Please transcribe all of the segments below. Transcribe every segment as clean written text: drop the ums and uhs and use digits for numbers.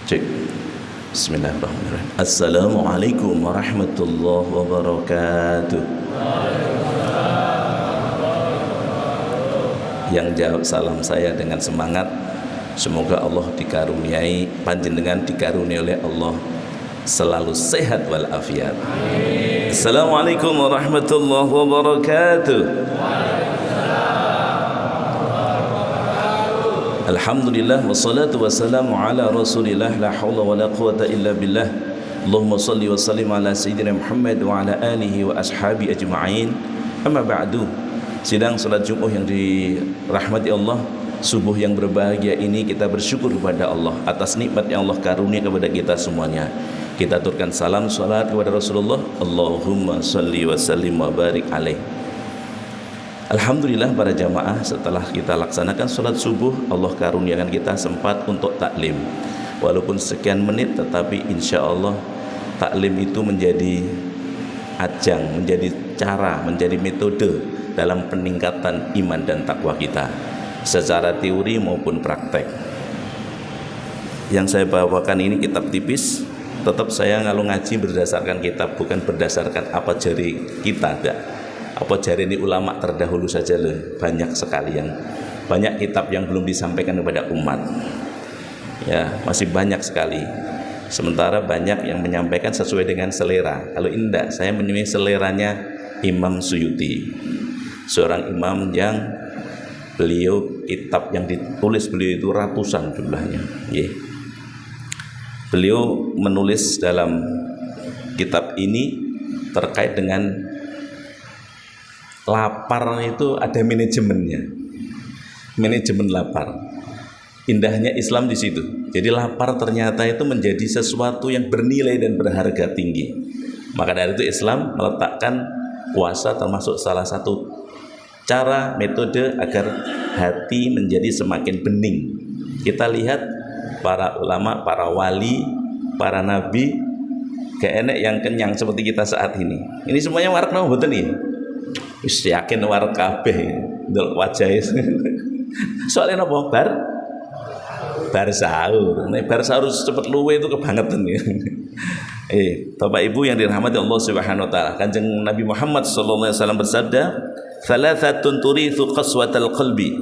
Cek. Bismillahirrahmanirrahim. Assalamualaikum warahmatullahi wabarakatuh. Yang jawab salam saya dengan semangat. Semoga Allah dikaruniai, panjenengan dikaruniai oleh Allah selalu sehat walafiat. Assalamualaikum warahmatullahi wabarakatuh. Alhamdulillah wassalatu wassalamu ala Rasulillah la haula wala quwata illa billah. Allahumma salli wa sallim ala sayyidina Muhammad wa ala alihi wa ashabi ajma'in. Amma ba'du. Sidang salat Jumat yang dirahmati Allah, subuh yang berbahagia ini kita bersyukur kepada Allah atas nikmat yang Allah karunia kepada kita semuanya. Kita aturkan salam salat kepada Rasulullah. Allahumma salli wa sallim wa barik alaih. Alhamdulillah para jamaah, setelah kita laksanakan sholat subuh, Allah karuniakan kita sempat untuk taklim. Walaupun sekian menit, tetapi insya Allah taklim itu menjadi ajang, menjadi cara, menjadi metode dalam peningkatan iman dan takwa kita secara teori maupun praktek. Yang saya bawakan ini kitab tipis. Tetap saya kalau ngaji berdasarkan kitab, bukan berdasarkan apa jari kita, enggak. Apa jari ini ulama terdahulu saja loh, banyak sekali yang banyak kitab yang belum disampaikan kepada umat. Ya, masih banyak sekali. Sementara banyak yang menyampaikan sesuai dengan selera. Kalau indah, saya menyukai seleranya Imam Suyuti. Seorang imam yang beliau kitab yang ditulis beliau itu ratusan jumlahnya. Beliau menulis dalam kitab ini terkait dengan lapar itu ada manajemennya, manajemen lapar. Indahnya Islam di situ. Jadi lapar ternyata itu menjadi sesuatu yang bernilai dan berharga tinggi. Maka dari itu Islam meletakkan puasa termasuk salah satu cara metode agar hati menjadi semakin bening. Kita lihat para ulama, para wali, para nabi, gak enak yang kenyang seperti kita saat ini. Ini semuanya warak nama betul nih. Wis yakin war kabeh ndel wajahe. Soalnya napa? Bar sahur. Nek bar sahur cepet luwe itu kebangetan ya. Bapak Ibu yang dirahmati Allah Subhanahu wa taala, Kanjeng Nabi Muhammad sallallahu alaihi wasallam bersabda, "Thalathatun turithu qaswatal qalbi."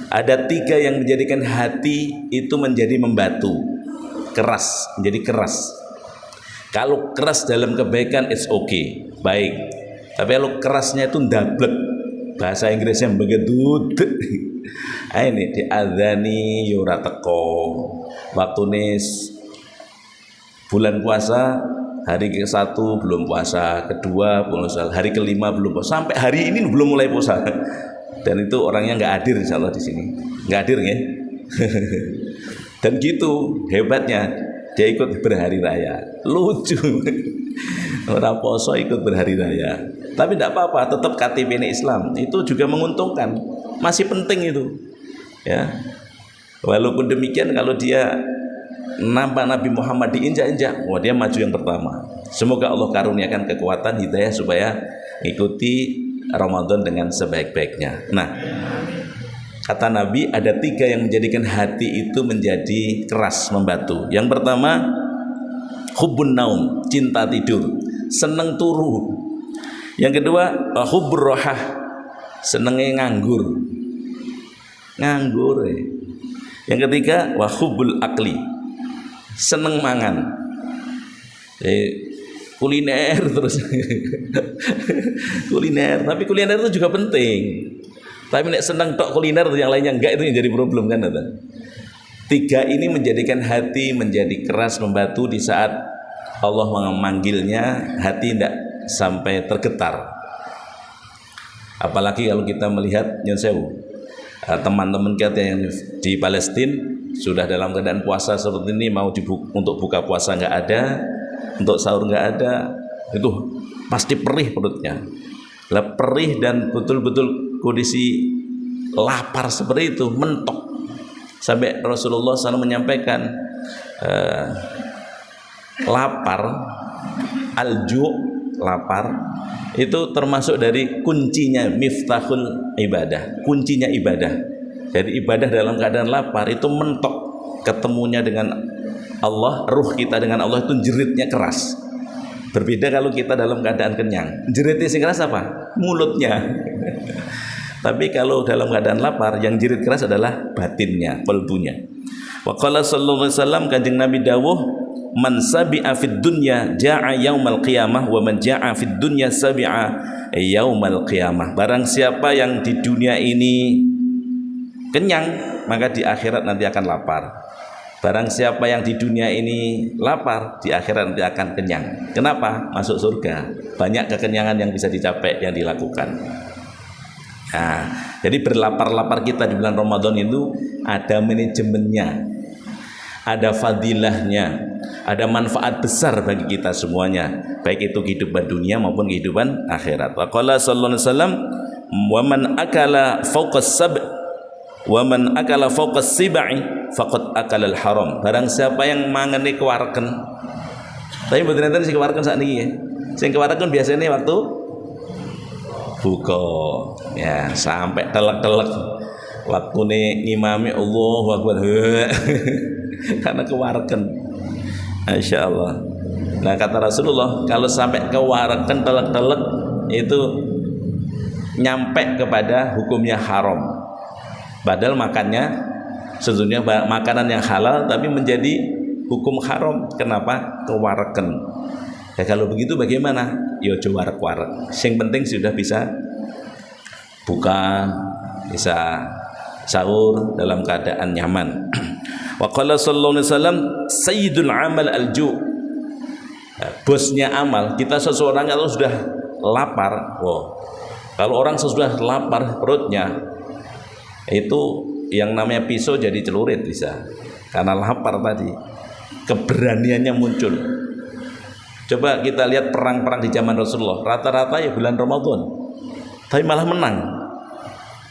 Ada 3 yang menjadikan hati itu menjadi membatu, keras, menjadi keras. Kalau keras dalam kebaikan it's okay, baik. Tapi kalau kerasnya itu ndablek, bahasa Inggrisnya begitu. Ini diadzani yura teko. Waktu nis bulan puasa, hari ke-1 belum puasa, kedua belum puasa, hari ke-5 belum puasa, sampai hari ini belum mulai puasa. Dan itu orangnya nggak hadir insyaallah di sini. Nggak hadir ya. Dan gitu hebatnya, dia ikut berhari raya. Lucu. Orang poso ikut berhari raya. Tapi tidak apa-apa, tetap KTP ini Islam. Itu juga menguntungkan. Masih penting itu. Ya. Walaupun demikian kalau dia nampak Nabi Muhammad diinjak-injak, wah dia maju yang pertama. Semoga Allah karuniakan kekuatan hidayah supaya ikuti Ramadan dengan sebaik-baiknya. Nah, kata Nabi ada 3 yang menjadikan hati itu menjadi keras, membatu. Yang pertama, hubbun naum, cinta tidur, seneng turu. Yang kedua, hubbur rohah, senengnya nganggur. Nganggur. Yang ketiga, wa hubbul akli, seneng mangan. Kuliner terus. Kuliner, tapi kuliner itu juga penting. Tapi nek seneng tok kuliner yang lainnya enggak, itu yang jadi problem kan. 3 ini menjadikan hati menjadi keras, membatu. Di saat Allah memanggilnya, hati tidak sampai tergetar. Apalagi kalau kita melihat teman-teman kita yang di Palestina sudah dalam keadaan puasa seperti ini, mau untuk buka puasa nggak ada, untuk sahur nggak ada, itu pasti perih perutnya. Lah perih dan betul-betul kondisi lapar seperti itu, mentok. Sampai Rasulullah SAW menyampaikan lapar, alju', lapar itu termasuk dari kuncinya miftahul ibadah, kuncinya ibadah. Jadi ibadah dalam keadaan lapar itu mentok, ketemunya dengan Allah, ruh kita dengan Allah itu jeritnya keras. Berbeda kalau kita dalam keadaan kenyang. Jeritnya sing keras apa? Mulutnya. Tapi kalau dalam keadaan lapar, yang jerit keras adalah batinnya, qalbunya. Wa qala sallallahu alaihi wasallam, Kanjeng Nabi dawuh, man sabi'a fid dunya ja'a yaumal qiyamah wa man ja'a fid dunya sabi'a yaumal qiyamah. Barang siapa yang di dunia ini kenyang, maka di akhirat nanti akan lapar. Barang siapa yang di dunia ini lapar, di akhirat nanti akan kenyang. Kenapa? Masuk surga. Banyak kekenyangan yang bisa dicapai, yang dilakukan. Nah, jadi berlapar-lapar kita di bulan Ramadan itu ada manajemennya, ada fadilahnya, ada manfaat besar bagi kita semuanya, baik itu kehidupan dunia maupun kehidupan akhirat. Wa qala sallallahu alaihi wasallam, wa man akala fawqas sab' wa man akala fawqas sib'i faqad akala al-haram. Barang siapa yang mangane kewareken. Tapi mboten enten sing kewareken sakniki ya. Sing kewareken biasanya waktu buka ya, sampai telek-telek waktune ngimami Allahu Akbar. Karena kewareken. Masyaallah. Nah, kata Rasulullah, kalau sampai kewareken telek-telek itu nyampe kepada hukumnya haram. Padahal makannya sebetulnya makanan yang halal tapi menjadi hukum haram. Kenapa? Kewareken. Ya kalau begitu bagaimana? Ya coba warek-warek. Yang penting sudah bisa buka, bisa sahur dalam keadaan nyaman. Wa qala sallallahu alaihi wasallam, sayyidul amal al-ju'. Bosnya amal, kita seseorang kalau sudah lapar, kalau orang sudah lapar perutnya, itu yang namanya pisau jadi celurit bisa, karena lapar tadi, keberaniannya muncul. Coba kita lihat perang-perang di zaman Rasulullah, rata-rata ya bulan Ramadan, tapi malah menang.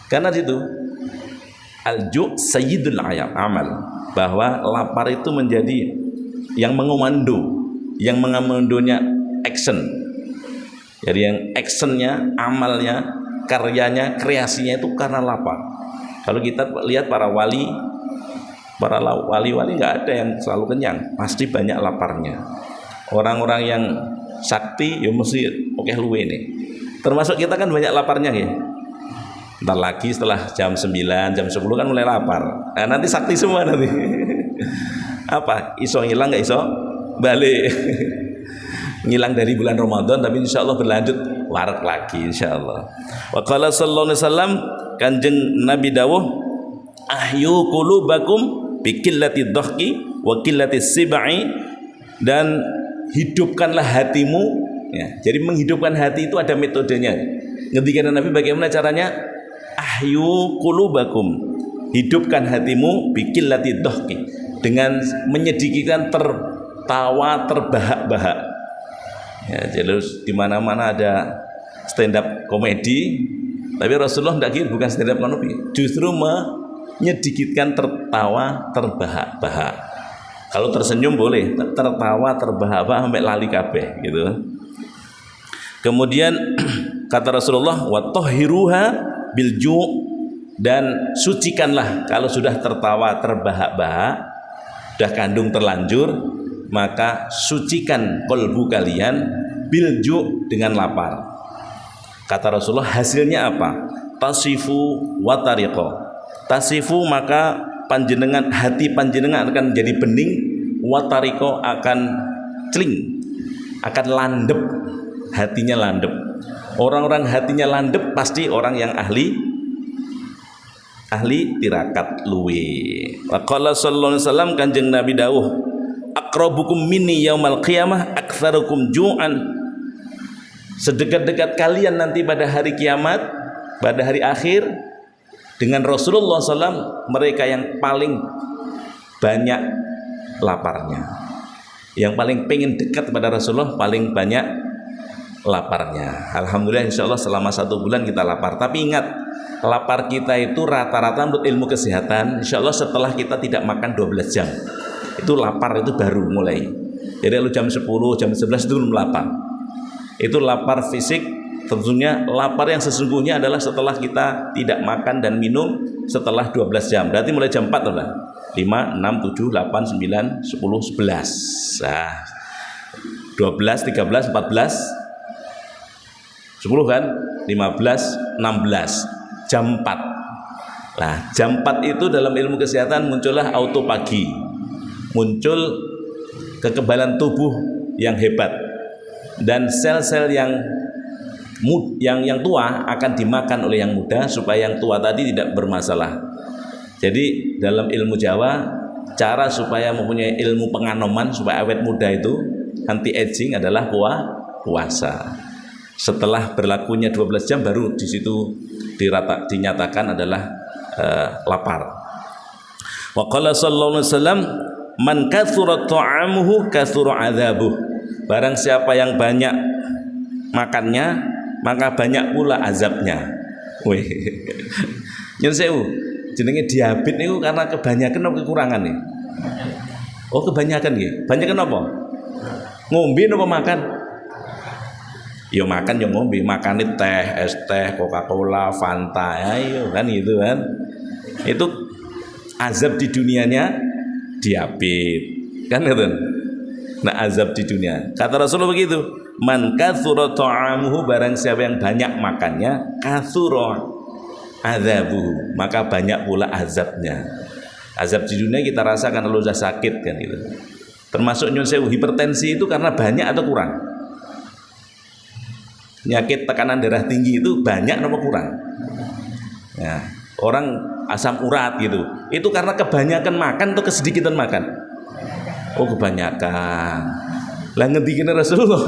Karena itu al-ju' sayyidul amal, bahwa lapar itu menjadi yang mengomando, yang mengamandonya action. Jadi yang actionnya, amalnya, karyanya, kreasinya itu karena lapar. Kalau kita lihat para wali nggak ada yang selalu kenyang, pasti banyak laparnya. Orang-orang yang sakti ya mesti oke luwe nih. Termasuk kita kan banyak laparnya ya. Ntar lagi setelah jam 9, jam 10 kan mulai lapar. Nah, nanti sakti semua nanti. Apa? Iso ngilang nggak iso balik. Ngilang dari bulan Ramadan tapi insya Allah berlanjut warak lagi insya Allah. Wa qala sallallahu alaihi wasallam, Kanjeng Nabi dawuh, ahyu qulubakum bi qillati dhahki wa qillati sib'i, dan hidupkanlah hatimu ya. Jadi menghidupkan hati itu ada metodenya. Ngendikan Nabi bagaimana caranya? Ahyu qulubakum, hidupkan hatimu bi qillati dhahki, dengan menyedikitkan tertawa terbahak-bahak. Ya, jadi di mana-mana ada stand up komedi, tapi Rasulullah tidak gitu, bukan stand up komedi, justru menyedikitkan tertawa terbahak-bahak. Kalau tersenyum boleh, tertawa terbahak-bahak sampai lali kabeh gitu. Kemudian kata Rasulullah, wa tahhiruha bil ju', dan sucikanlah kalau sudah tertawa terbahak-bahak, sudah kandung terlanjur, maka sucikan kolbu kalian bil ju' dengan lapar. Kata Rasulullah, hasilnya apa? Tasifu wa tariqo. Tasifu, maka panjenengan, hati panjenengan akan jadi bening, wa tariqo, akan celing, akan landep, hatinya landep. Orang-orang hatinya landep pasti orang yang ahli tirakat luwe. Wa qala sallallahu alaihi wasallam, Kanjeng Nabi dawuh, aqrabukum minni yaumal qiyamah aktsarukum ju'an. Sedekat-dekat kalian nanti pada hari kiamat, pada hari akhir, dengan Rasulullah SAW, mereka yang paling banyak laparnya, yang paling pengen dekat kepada Rasulullah, paling banyak laparnya. Alhamdulillah, insya Allah selama 1 bulan kita lapar. Tapi ingat, lapar kita itu rata-rata menurut ilmu kesehatan, insya Allah setelah kita tidak makan 12 jam, itu lapar itu baru mulai. Jadi kalau jam 10, jam 11 itu belum lapar. Itu lapar fisik. Tentunya lapar yang sesungguhnya adalah setelah kita tidak makan dan minum setelah 12 jam. Berarti mulai jam 4 lah. 5, 6, 7, 8, 9, 10, 11. Nah, 12, 13, 14, 10 kan? 15, 16, jam 4. Nah, jam 4 itu dalam ilmu kesehatan muncullah autopagi. Muncul kekebalan tubuh yang hebat. Dan sel-sel yang tua akan dimakan oleh yang muda supaya yang tua tadi tidak bermasalah. Jadi dalam ilmu Jawa, cara supaya mempunyai ilmu penganoman supaya awet muda itu anti aging adalah puasa. Setelah berlakunya 12 jam baru di situ dinyatakan adalah lapar. Wa qala sallallahu alaihi wasallam, man katsura ta'amuhu katsura adzabuh. Barang siapa yang banyak makannya, maka banyak pula azabnya. Wih. Nyun sewu, jenenge diabetes niku karena kebanyakan atau kekurangan nih? Oh, kebanyakan nggih. Banyakan apa? Ngombe napa makan? Ya makan ya ngombe, makan teh, es teh, Coca-Cola, Fanta, ayo kan gitu kan. Itu azab di dunianya diabetes. Kan gitu. Nah, azab di dunia. Kata Rasulullah begitu, man katsura ta'amuhu, barang siapa yang banyak makannya, katsura adzabuhu, maka banyak pula azabnya. Azab di dunia kita rasakan kalau sudah sakit kan gitu. Termasuk nyun sewu, hipertensi itu karena banyak atau kurang? Penyakit tekanan darah tinggi itu banyak atau kurang? Ya, orang asam urat gitu. Itu karena kebanyakan makan atau kesedikitan makan? Oh, kebanyakan. Lah ngendikine Rasulullah,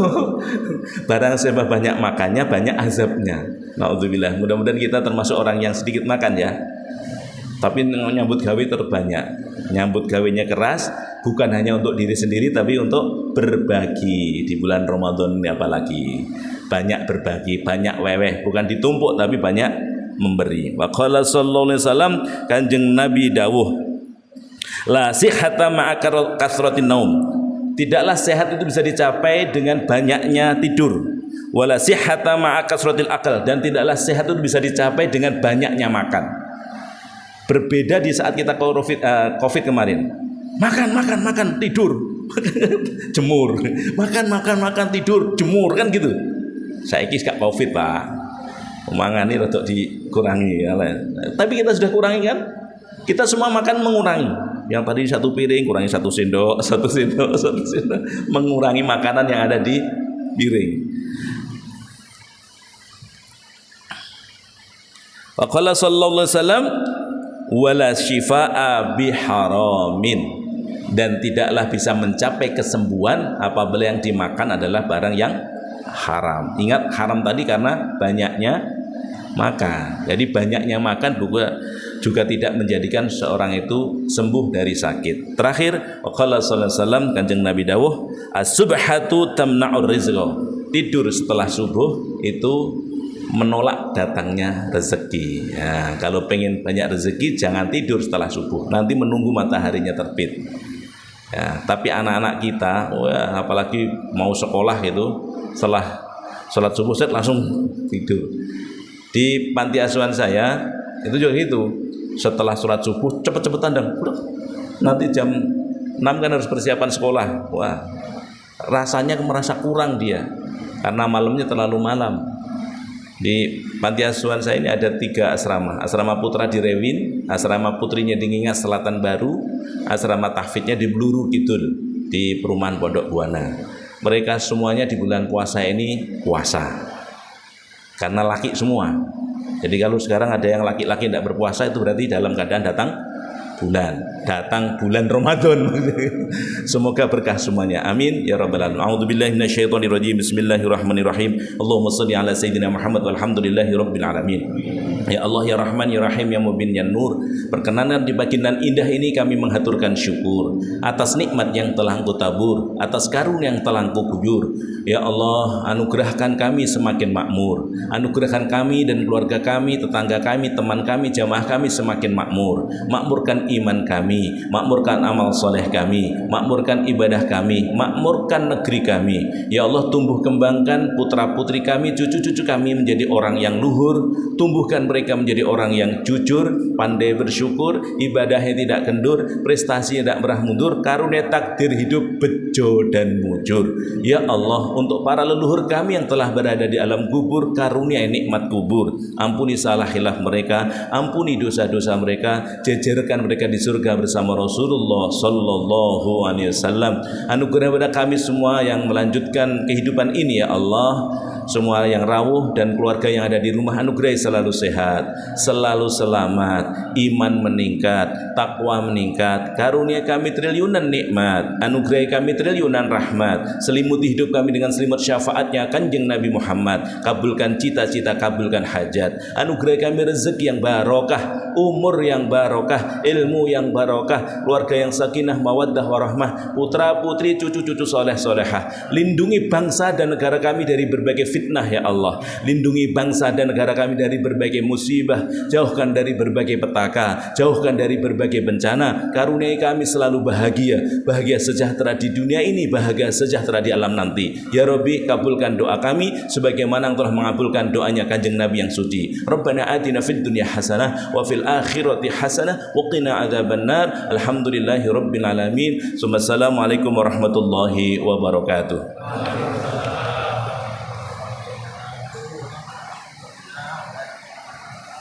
barang siapa banyak makannya banyak azabnya. Naudzubillah. Mudah-mudahan kita termasuk orang yang sedikit makan ya. Tapi nyambut gawe terbanyak. Nyambut gawenya keras, bukan hanya untuk diri sendiri tapi untuk berbagi di bulan Ramadan ini apalagi. Banyak berbagi, banyak weweh, bukan ditumpuk tapi banyak memberi. Wa qala sallallahu alaihi wasallam, Kanjeng Nabi dawuh, la sihhata ma'a kasratin naum. Tidaklah sehat itu bisa dicapai dengan banyaknya tidur. Wala sihhata ma'a kasratil akal, dan tidaklah sehat itu bisa dicapai dengan banyaknya makan. Berbeda di saat kita COVID kemarin. Makan, tidur. Jemur. Makan, tidur, jemur kan gitu. Saiki gak COVID, Pak. Mangan ini rada dikurangi ya. Tapi kita sudah kurangi kan? Kita semua makan mengurangi. Yang tadi 1 piring kurangi 1 sendok, mengurangi makanan yang ada di piring. Wa qala sallallahu alaihi wasallam, wala syifaa biharamin, dan tidaklah bisa mencapai kesembuhan apabila yang dimakan adalah barang yang haram. Ingat, haram tadi karena banyaknya makan. Jadi banyaknya makan juga tidak menjadikan seorang itu sembuh dari sakit. Terakhir, qala sallallahu alaihi wasallam, Kanjeng Nabi dawuh, as-subhatu tamna'ur rizqa. Tidur setelah subuh itu menolak datangnya rezeki. Ya, kalau pengen banyak rezeki jangan tidur setelah subuh. Nanti menunggu mataharinya terbit. Ya, tapi anak-anak kita, apalagi mau sekolah itu, setelah sholat subuh set langsung tidur. Di panti asuhan saya itu juga gitu. Setelah sholat subuh cepet-cepetan dan nanti jam 6 kan harus persiapan sekolah. Wah, rasanya merasa kurang dia karena malamnya terlalu malam. Di panti asuhan saya ini ada 3 asrama. Asrama putra di Rewin, asrama putrinya di Ngingas Selatan Baru, asrama tahfidnya di Bluru Kidul di perumahan Pondok Buana. Mereka semuanya di bulan puasa ini puasa karena laki semua. Jadi kalau sekarang ada yang laki-laki tidak berpuasa, itu berarti dalam keadaan datang bulan Ramadan. Semoga berkah semuanya, amin ya rabbal alamin. A'udzubillahi minasyaitonirrajim. Bismillahirrahmanirrahim. Allahumma shalli ala sayyidina Muhammad walhamdulillahi rabbil alamin. Ya Allah ya Rahman ya Rahim ya Mubin ya Nur, perkenankan di pagi nan indah ini kami menghaturkan syukur atas nikmat yang telah Engkau tabur, atas karunia yang telah Engkau bujur. Ya Allah, anugerahkan kami semakin makmur, anugerahkan kami dan keluarga kami, tetangga kami, teman kami, jamaah kami semakin makmur. Makmurkan iman kami, kami, makmurkan amal soleh kami, makmurkan ibadah kami, makmurkan negeri kami. Ya Allah, tumbuh kembangkan putra-putri kami, cucu-cucu kami menjadi orang yang luhur, tumbuhkan mereka menjadi orang yang jujur, pandai bersyukur, ibadahnya tidak kendur, prestasinya tidak merah mundur, karunia takdir hidup bejo dan mujur. Ya Allah, untuk para leluhur kami yang telah berada di alam kubur, karunia nikmat kubur, ampuni salah khilaf mereka, ampuni dosa-dosa mereka, jejerkan mereka di surga bersama Rasulullah sallallahu alaihi wasallam. Anugerah kepada kami semua yang melanjutkan kehidupan ini ya Allah, semua yang rawuh dan keluarga yang ada di rumah, anugerah selalu sehat, selalu selamat, iman meningkat, takwa meningkat, karunia kami triliunan nikmat, anugerah kami triliunan rahmat, selimuti hidup kami dengan selimut syafaatnya Kanjeng Nabi Muhammad, kabulkan cita-cita, kabulkan hajat, anugerah kami rezeki yang barokah, umur yang barokah, ilmu yang barokah, keluarga yang sakinah, mawaddah warahmah, putra putri, cucu-cucu soleh solehah. Lindungi bangsa dan negara kami dari berbagai fitnah ya Allah, lindungi bangsa dan negara kami dari berbagai musibah, jauhkan dari berbagai petaka, jauhkan dari berbagai bencana, karuniai kami selalu bahagia, bahagia sejahtera di dunia ini, bahagia sejahtera di alam nanti. Ya Rabbi, kabulkan doa kami sebagaimana Engkau telah mengabulkan doanya Kanjeng Nabi yang suci. Rabbana atina fid dunya hasanah wa fil akhirati hasanah wa qina adzabannar. Alhamdulillahi rabbil alamin. Assalamualaikum warahmatullahi wabarakatuh.